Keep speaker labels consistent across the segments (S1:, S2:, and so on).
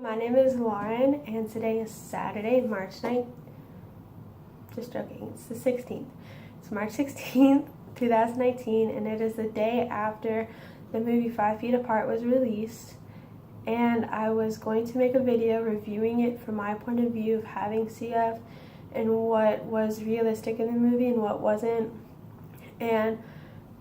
S1: My name is Lauren, and today is Saturday, March 9th. Just joking, it's the 16th. It's March 16th, 2019, and it is the day after the movie 5 Feet Apart was released. And I was going to make a video reviewing it from my point of view of having CF and what was realistic in the movie and what wasn't. And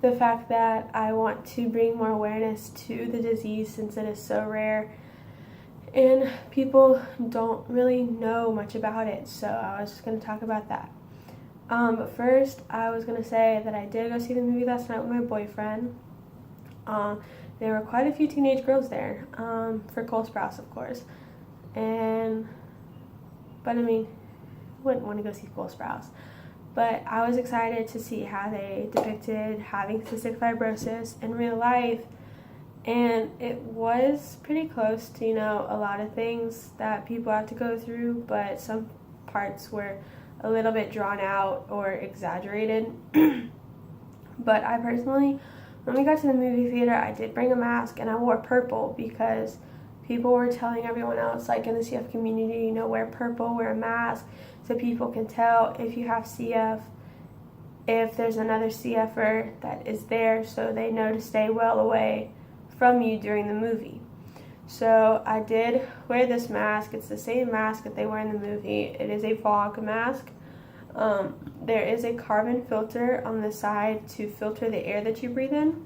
S1: the fact that I want to bring more awareness to the disease since it is so rare. And people don't really know much about it, so I was just going to talk about that. But first, I was going to say that I did go see the movie last night with my boyfriend. There were quite a few teenage girls there, for Cole Sprouse, of course. But I mean, wouldn't want to go see Cole Sprouse. But I was excited to see how they depicted having cystic fibrosis in real life. And it was pretty close to, a lot of things that people have to go through, but some parts were a little bit drawn out or exaggerated. But I personally, when we got to the movie theater, I did bring a mask, and I wore purple because people were telling everyone else, like in the CF community, wear purple, wear a mask, so people can tell if you have CF, if there's another CFer that is there, so they know to stay well away from you during the movie. So I did wear this mask. It's the same mask that they wear in the movie. It is a fog mask. There is a carbon filter on the side to filter the air that you breathe in,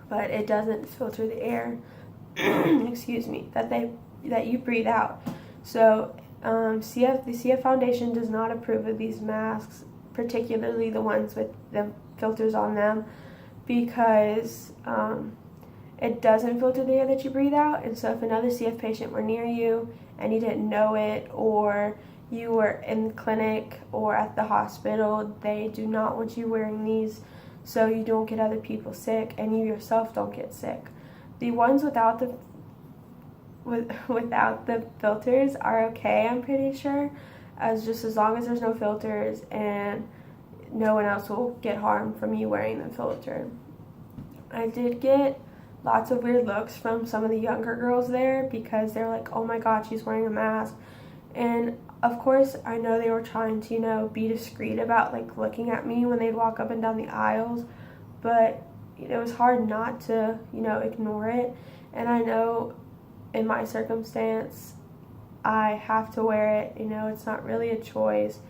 S1: but it doesn't filter the air excuse me, that you breathe out. So the CF Foundation does not approve of these masks, particularly the ones with the filters on them, because it doesn't filter the air that you breathe out. And so if another CF patient were near you and you didn't know it, or you were in the clinic or at the hospital, they do not want you wearing these so you don't get other people sick and you yourself don't get sick. The ones without the filters are okay, I'm pretty sure, as long as there's no filters and no one else will get harmed from you wearing the filter. I did get lots of weird looks from some of the younger girls there because they're like, oh my god, she's wearing a mask. And of course, I know they were trying to, be discreet about looking at me when they'd walk up and down the aisles, but it was hard not to, ignore it. And I know in my circumstance, I have to wear it. It's not really a choice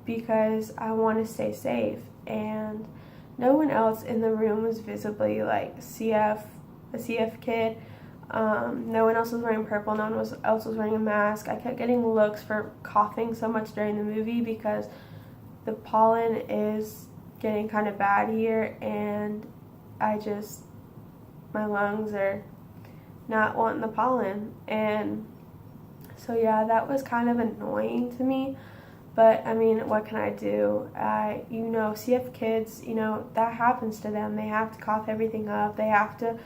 S1: because I want to stay safe. And no one else in the room was visibly a CF kid. No one else was wearing purple. No one else was wearing a mask. I kept getting looks for coughing so much during the movie because the pollen is getting kind of bad here, and my lungs are not wanting the pollen. And so yeah, that was kind of annoying to me. But I mean, what can I do? CF kids, that happens to them. They have to cough everything up. They have to,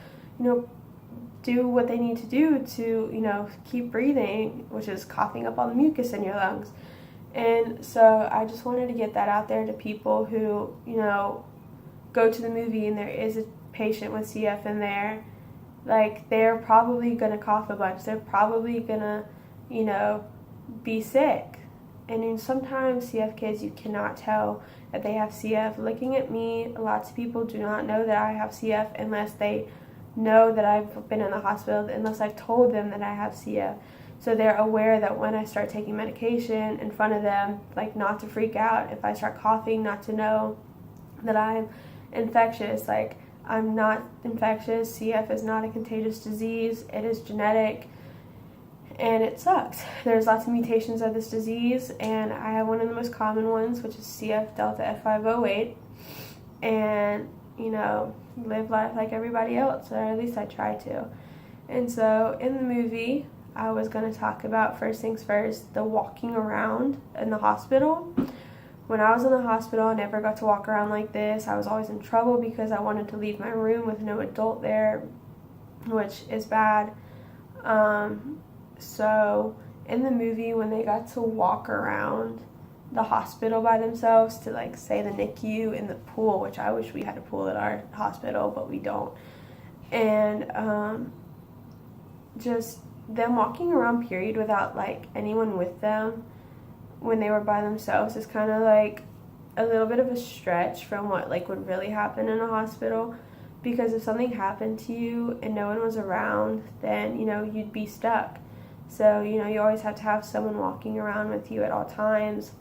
S1: do what they need to do to, keep breathing, which is coughing up all the mucus in your lungs. And so I just wanted to get that out there to people who, go to the movie and there is a patient with CF in there. They're probably going to cough a bunch. They're probably going to, be sick. And then sometimes CF kids, you cannot tell that they have CF. Looking at me, lots of people do not know that I have CF unless they know that I've been in the hospital, unless I've told them that I have CF. So they're aware that when I start taking medication in front of them, not to freak out. If I start coughing, not to know that I'm infectious. I'm not infectious. CF is not a contagious disease. It is genetic. And it sucks. There's lots of mutations of this disease, and I have one of the most common ones, which is CF Delta F508. And, live life like everybody else, or at least I try to. And so in the movie, I was going to talk about, first things first, the walking around in the hospital. When I was in the hospital, I never got to walk around like this. I was always in trouble because I wanted to leave my room with no adult there, which is bad. So in the movie, when they got to walk around the hospital by themselves to say the NICU in the pool, which I wish we had a pool at our hospital, but we don't. And just them walking around period without like anyone with them when they were by themselves is kind of like a little bit of a stretch from what like would really happen in a hospital, because if something happened to you and no one was around, then you'd be stuck. So you always have to have someone walking around with you at all times,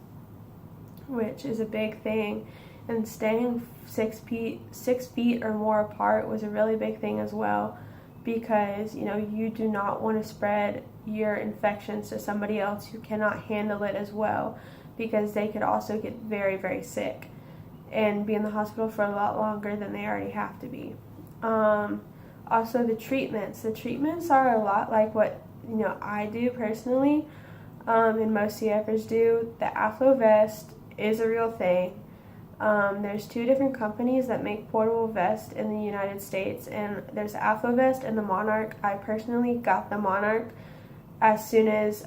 S1: which is a big thing. And staying 6 feet or more apart was a really big thing as well, because you do not want to spread your infections to somebody else who cannot handle it as well, because they could also get very, very sick and be in the hospital for a lot longer than they already have to be. Also, the treatments are a lot like what I do personally, and most CFers do. The Aflo vest is a real thing. There's 2 different companies that make portable vests in the United States, and there's the Aflo vest and the Monarch. I personally got the Monarch as soon as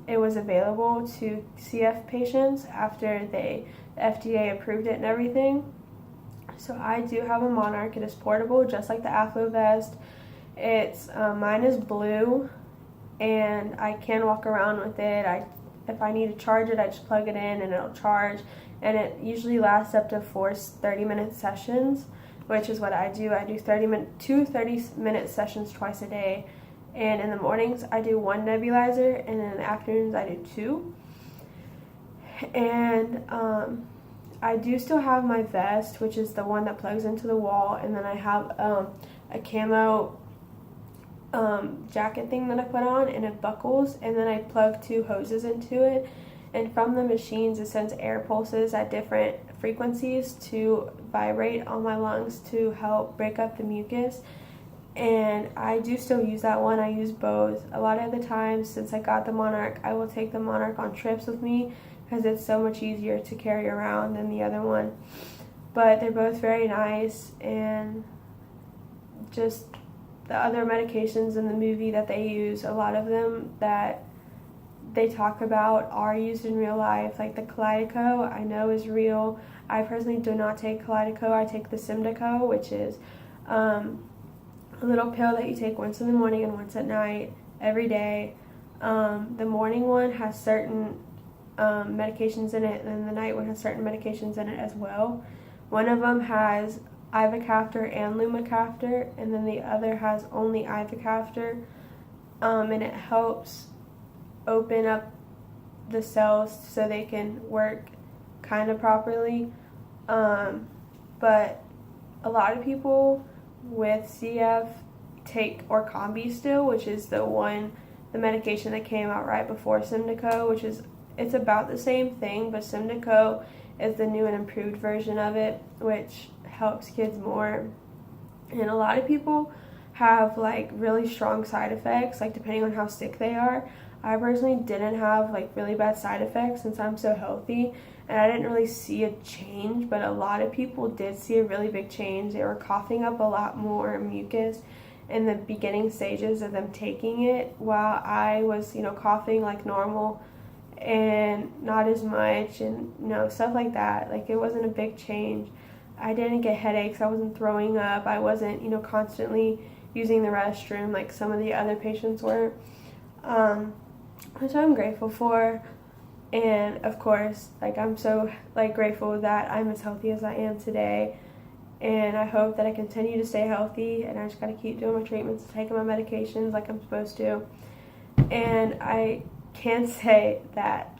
S1: it was available to CF patients after the FDA approved it and everything. So I do have a Monarch. It is portable, just like the Aflo vest. It's mine is blue, and I can walk around with it. If I need to charge it, I just plug it in and it'll charge. And it usually lasts up to 4 30-minute sessions, which is what I do. I do 2 30-minute sessions twice a day. And in the mornings, I do 1 nebulizer, and in the afternoons, I do 2. And I do still have my vest, which is the one that plugs into the wall, and then I have a camo jacket thing that I put on, and it buckles, and then I plug 2 hoses into it, and from the machines it sends air pulses at different frequencies to vibrate on my lungs to help break up the mucus. And I do still use that one. I use both. A lot of the times since I got the Monarch, I will take the Monarch on trips with me because it's so much easier to carry around than the other one. But they're both very nice, and just the other medications in the movie that they use, a lot of them that they talk about are used in real life. Like the Kalydeco, I know is real. I personally do not take Kalydeco. I take the Symdeco, which is a little pill that you take once in the morning and once at night every day. The morning one has certain medications in it, and the night one has certain medications in it as well. One of them has ivacaftor and lumacaftor, and then the other has only ivacaftor, and it helps open up the cells so they can work kind of properly. But a lot of people with CF take Orkambi still, which is the medication that came out right before Symdeco, it's about the same thing, but Symdeco is the new and improved version of it, which helps kids more. And a lot of people have like really strong side effects, like depending on how sick they are. I personally didn't have like really bad side effects since I'm so healthy, and I didn't really see a change, but a lot of people did see a really big change. They were coughing up a lot more mucus in the beginning stages of them taking it, while I was, coughing like normal and not as much, and stuff like that. Like, it wasn't a big change. I didn't get headaches. I wasn't throwing up. I wasn't, constantly using the restroom like some of the other patients were, which I'm grateful for. And of course, like, I'm so grateful that I'm as healthy as I am today, and I hope that I continue to stay healthy, and I just gotta keep doing my treatments, taking my medications like I'm supposed to. And I can say that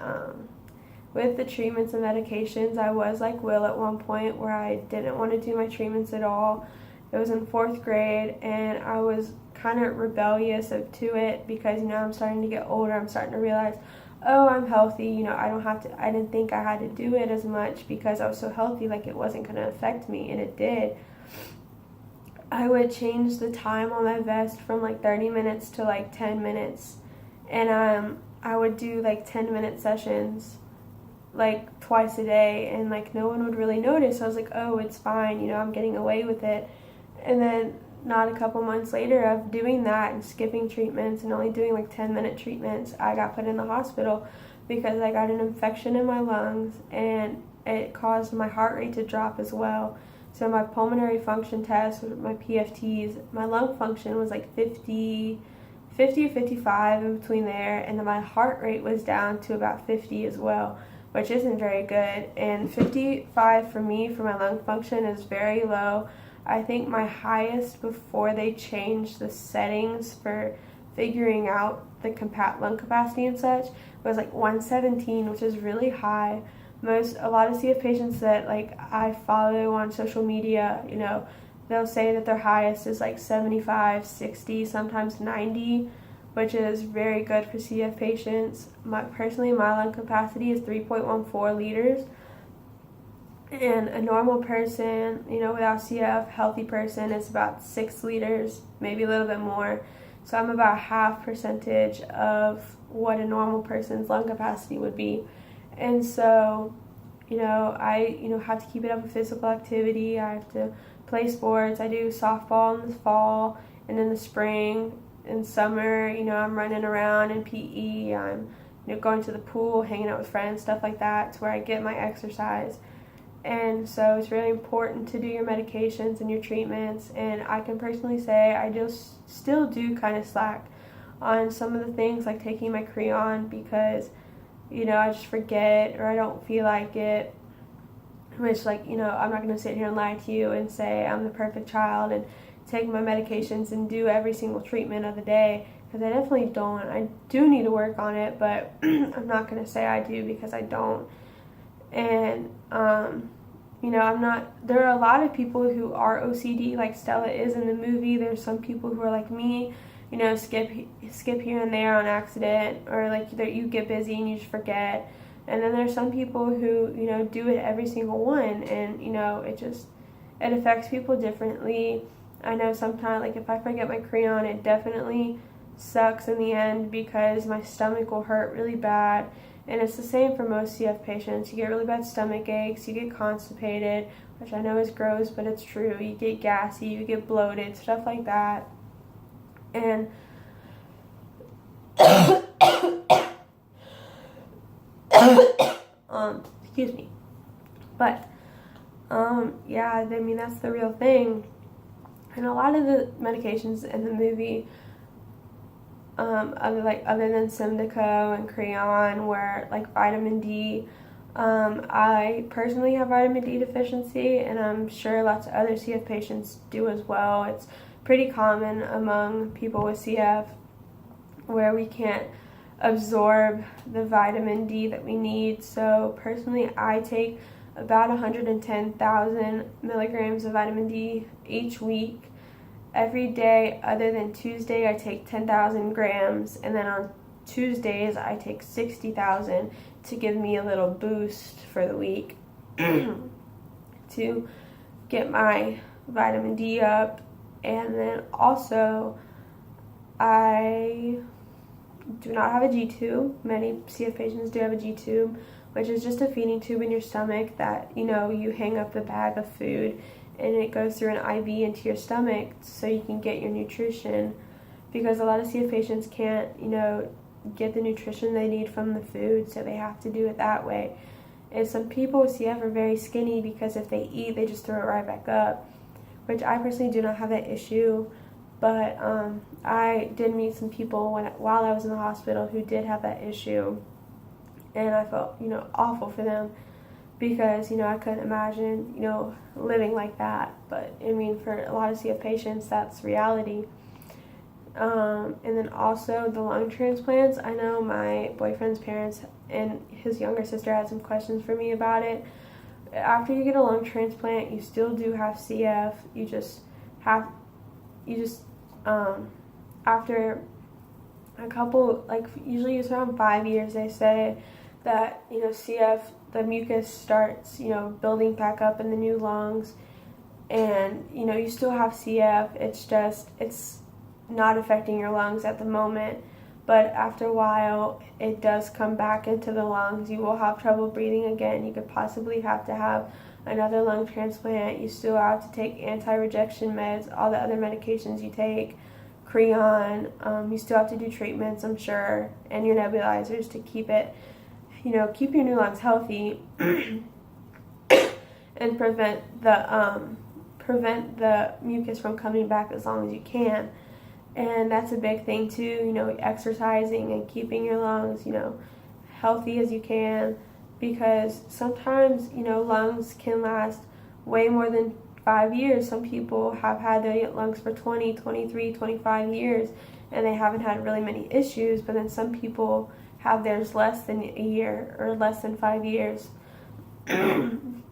S1: with the treatments and medications, I was like Will at one point, where I didn't want to do my treatments at all. It was in 4th grade, and I was kind of rebellious to it because, I'm starting to get older. I'm starting to realize, oh, I'm healthy, I didn't think I had to do it as much because I was so healthy, like it wasn't going to affect me, and it did. I would change the time on my vest from 30 minutes to 10 minutes, and I would do 10-minute sessions twice a day, and no one would really notice. I was like, oh, it's fine, I'm getting away with it. And then not a couple months later of doing that and skipping treatments and only doing 10-minute treatments, I got put in the hospital because I got an infection in my lungs, and it caused my heart rate to drop as well. So my pulmonary function test, my PFTs, my lung function was 50, 50 or 55, in between there, and then my heart rate was down to about 50 as well, which isn't very good. And 55 for me, for my lung function, is very low. I think my highest before they changed the settings for figuring out the lung capacity and such was like 117, which is really high. A lot of CF patients that like I follow on social media, you know, they'll say that their highest is like 75, 60, sometimes 90, which is very good for CF patients. Personally, my lung capacity is 3.14 liters. And a normal person, you know, without CF, healthy person, is about 6 liters, maybe a little bit more. So I'm about half percentage of what a normal person's lung capacity would be. And so, you know, I have to keep it up with physical activity. I have to play sports. I do softball in the fall and in the spring. In summer, you know, I'm running around in PE. I'm, you know, going to the pool, hanging out with friends, stuff like that. It's where I get my exercise. And so it's really important to do your medications and your treatments. And I can personally say I just still do kind of slack on some of the things, like taking my Creon, because, you know, I just forget or I don't feel like it. Which, like, you know, I'm not going to sit here and lie to you and say I'm the perfect child and take my medications and do every single treatment of the day, because I definitely don't. I do need to work on it, but I'm not going to say I do, because I don't. And, you know, there are a lot of people who are OCD, like Stella is in the movie. There's some people who are like me, you know, skip here and there on accident, or like you get busy and you just forget. And then there's some people who, you know, do it every single one, and, you know, it affects people differently. I know sometimes, like, if I forget my Creon, it definitely sucks in the end, because my stomach will hurt really bad. And it's the same for most CF patients. You get really bad stomach aches, you get constipated, which I know is gross, but it's true. You get gassy, you get bloated, stuff like that. And excuse me. But yeah, I mean, that's the real thing. And a lot of the medications in the movie, other than Symdeco and Creon, were like vitamin D. I personally have vitamin D deficiency, and I'm sure lots of other CF patients do as well. It's pretty common among people with CF, where we can't absorb the vitamin D that we need. So personally, I take about 110,000 milligrams of vitamin D each week. Every day other than Tuesday, I take 10,000 grams, and then on Tuesdays I take 60,000 to give me a little boost for the week to get my vitamin D up. And then also, I do not have a G-tube. Many CF patients do have a G-tube, which is just a feeding tube in your stomach that, you know, you hang up the bag of food and it goes through an IV into your stomach so you can get your nutrition, because a lot of CF patients can't, you know, get the nutrition they need from the food, so they have to do it that way. And some people with CF are very skinny because if they eat, they just throw it right back up, which I personally do not have that issue. But I did meet some people while I was in the hospital who did have that issue, and I felt, you know, awful for them, because, you know, I couldn't imagine, you know, living like that. But I mean, for a lot of CF patients, that's reality. And then also the lung transplants. I know my boyfriend's parents and his younger sister had some questions for me about it. After you get a lung transplant, you still do have CF. After a couple, like usually it's around 5 years, they say that, you know, CF, the mucus starts, you know, building back up in the new lungs, and, you know, you still have CF. It's not affecting your lungs at the moment, but after a while it does come back into the lungs. You will have trouble breathing again. You could possibly have to have another lung transplant. You still have to take anti-rejection meds, all the other medications you take, Creon. You still have to do treatments, I'm sure, and your nebulizers to keep it, you know, keep your new lungs healthy and prevent the mucus from coming back as long as you can. And that's a big thing too, exercising and keeping your lungs, healthy as you can, because sometimes, lungs can last way more than 5 years. Some people have had their lungs for 20, 23, 25 years, and they haven't had really many issues, but then some people have theirs less than a year or less than 5 years. And,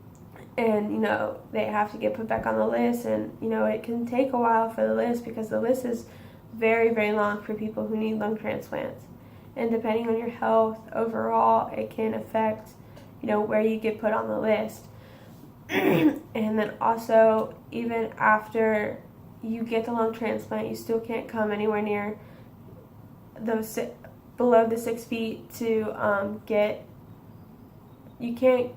S1: they have to get put back on the list, and, it can take a while for the list, because the list is very, very long for people who need lung transplants. And depending on your health overall, it can affect, where you get put on the list. And then also, even after you get the lung transplant, you still can't come anywhere near those below the 6 feet to you can't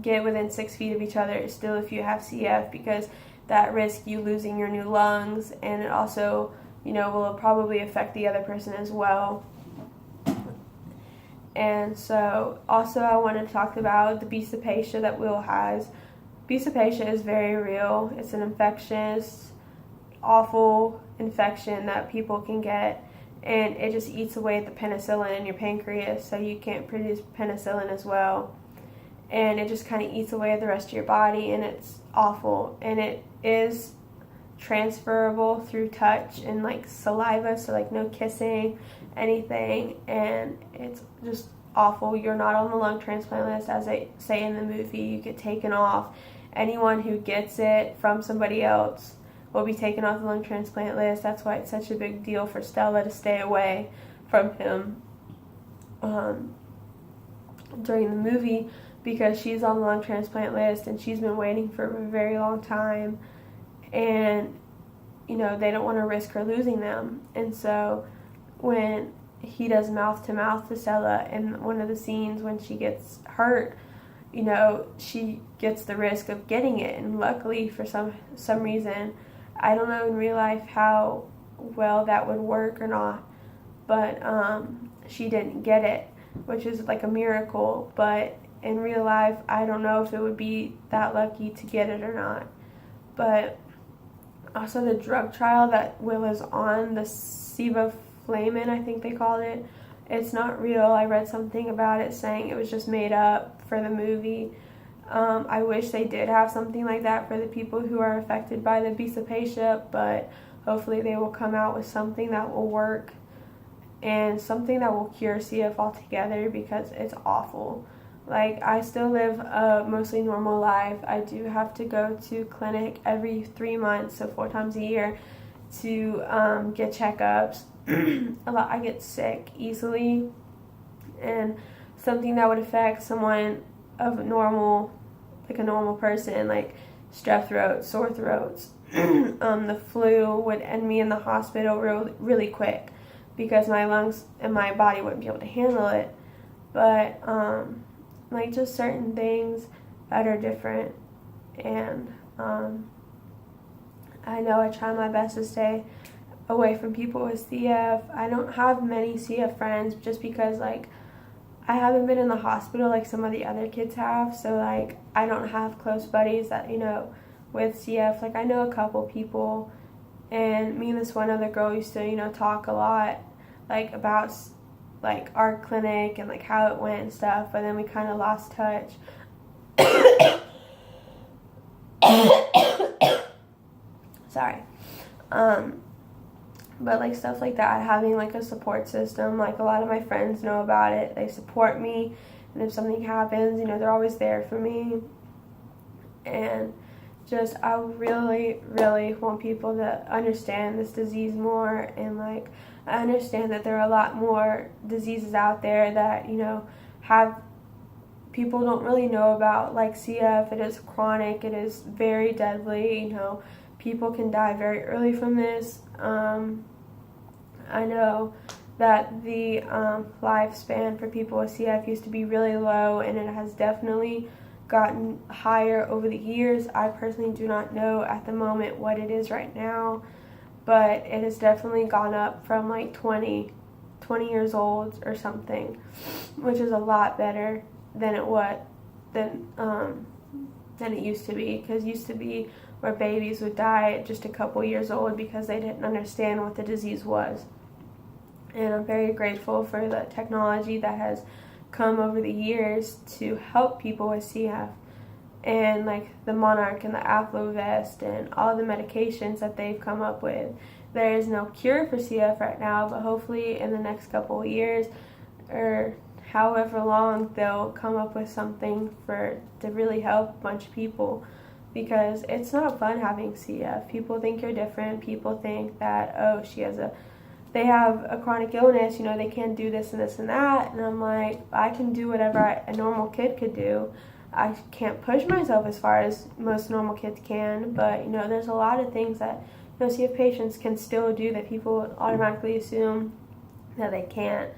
S1: get within 6 feet of each other still if you have CF, because that risks you losing your new lungs, and it also, will probably affect the other person as well. And so also I want to talk about the Cystic that Will has. Cystic is very real. It's an infectious, awful infection that people can get, and it just eats away at the penicillin in your pancreas, so you can't produce penicillin as well. And it just kind of eats away at the rest of your body, and it's awful. And it is transferable through touch and saliva, so no kissing, anything, and it's just awful. You're not on the lung transplant list, as they say in the movie. You get taken off. Anyone who gets it from somebody else will be taken off the lung transplant list. That's why it's such a big deal for Stella to stay away from him during the movie, because she's on the lung transplant list and she's been waiting for a very long time, and they don't want to risk her losing them. And so when he does mouth to mouth to Stella in one of the scenes when she gets hurt, she gets the risk of getting it. And luckily, for some reason, I don't know in real life how well that would work or not, but she didn't get it, which is a miracle. But in real life, I don't know if it would be that lucky to get it or not. But also the drug trial that Will is on, the sevoflamin, I think they called it, it's not real. I read something about it saying it was just made up for the movie. I wish they did have something like that for the people who are affected by the Cystic, but hopefully they will come out with something that will work and something that will cure CF altogether, because it's awful. I still live a mostly normal life. I do have to go to clinic every 3 months, so 4 times a year, to get checkups. I get sick easily, and something that would affect someone of normal, a normal person, strep throat, sore throats, the flu would end me in the hospital really quick, because my lungs and my body wouldn't be able to handle it. But just certain things that are different, and I know I try my best to stay away from people with CF. I don't have many CF friends, just because I haven't been in the hospital like some of the other kids have, so I don't have close buddies that with CF. I know a couple people, and me and this one other girl used to talk a lot about our clinic and how it went and stuff, but then we kind of lost touch. Sorry. But stuff like that, having a support system, a lot of my friends know about it. They support me, and if something happens, they're always there for me. And just, I really, really want people to understand this disease more, and I understand that there are a lot more diseases out there that, have people don't really know about, CF. It is chronic, it is very deadly, people can die very early from this. I know that the lifespan for people with CF used to be really low, and it has definitely gotten higher over the years. I personally do not know at the moment what it is right now, but it has definitely gone up from 20 years old or something, which is a lot better than than it used to be, because it used to be where babies would die at just a couple years old because they didn't understand what the disease was. And I'm very grateful for the technology that has come over the years to help people with CF, and like the Monarch and the Aflovest and all the medications that they've come up with. There is no cure for CF right now, but hopefully in the next couple of years or however long, they'll come up with something to really help a bunch of people, because it's not fun having CF. People think you're different. People think that, oh, they have a chronic illness, they can't do this and this and that. And I'm like, I can do whatever a normal kid could do. I can't push myself as far as most normal kids can, but there's a lot of things that CF patients can still do that people automatically assume that they can't.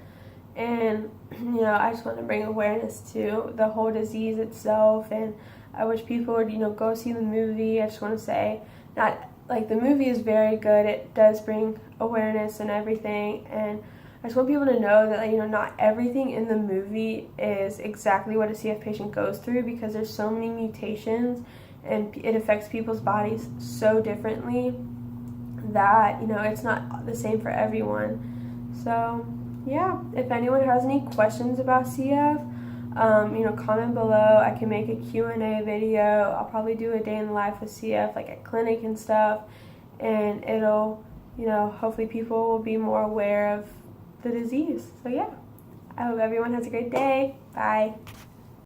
S1: And I just want to bring awareness to the whole disease itself, and I wish people would go see the movie. I just want to say, the movie is very good. It does bring awareness and everything, and I just want people to know that not everything in the movie is exactly what a CF patient goes through, because there's so many mutations and it affects people's bodies so differently that it's not the same for everyone. So yeah, if anyone has any questions about CF, comment below. I can make a Q&A video. I'll probably do a day in the life with CF, like at clinic and stuff, and it'll hopefully people will be more aware of the disease. So yeah, I hope everyone has a great day. Bye.